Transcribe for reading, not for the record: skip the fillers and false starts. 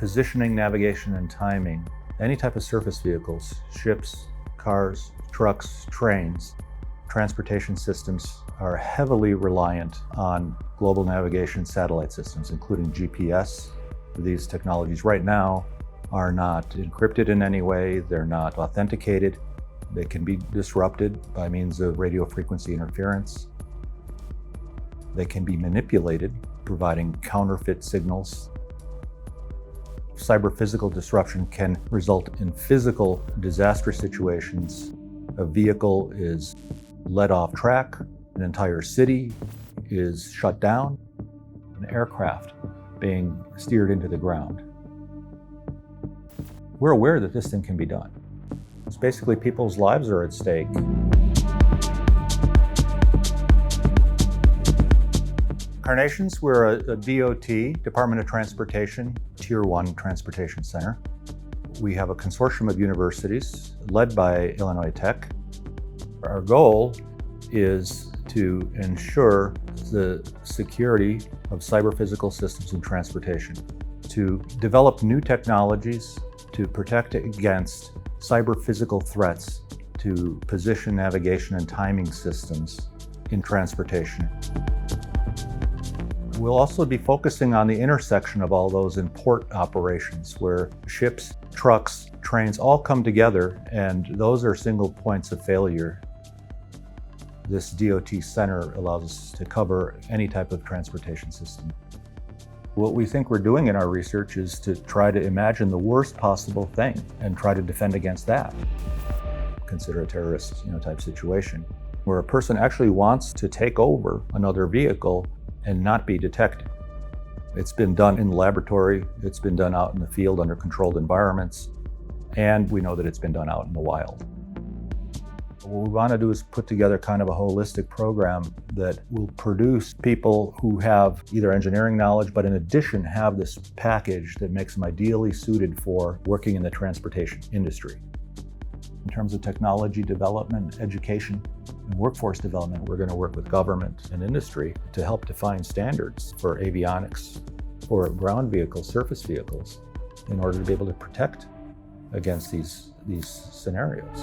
positioning, navigation, and timing, any type of surface vehicles, ships, cars, trucks, trains, transportation systems are heavily reliant on global navigation satellite systems, including GPS. These technologies right now are not encrypted in any way, they're not authenticated, they can be disrupted by means of radio frequency interference. They can be manipulated, providing counterfeit signals. Cyber-physical disruption can result in physical disastrous situations. A vehicle is led off track, an entire city is shut down, an aircraft being steered into the ground. We're aware that this thing can be done. It's basically people's lives are at stake. CARNATIONS, we're a DOT, Department of Transportation, Tier 1 transportation center. We have a consortium of universities led by Illinois Tech. Our goal is to ensure the security of cyber-physical systems in transportation, to develop new technologies to protect against cyber-physical threats to position, navigation, and timing systems in transportation. We'll also be focusing on the intersection of all those in port operations where ships, trucks, trains all come together, and those are single points of failure. This DOT center allows us to cover any type of transportation system. What we think we're doing in our research is to try to imagine the worst possible thing and try to defend against that. Consider a terrorist, type situation where a person actually wants to take over another vehicle and not be detected. It's been done in the laboratory, it's been done out in the field under controlled environments, and we know that it's been done out in the wild. What we want to do is put together kind of a holistic program that will produce people who have either engineering knowledge, but in addition have this package that makes them ideally suited for working in the transportation industry. In terms of technology development, education, and workforce development, we're going to work with government and industry to help define standards for avionics, for ground vehicles, surface vehicles, in order to be able to protect against these scenarios.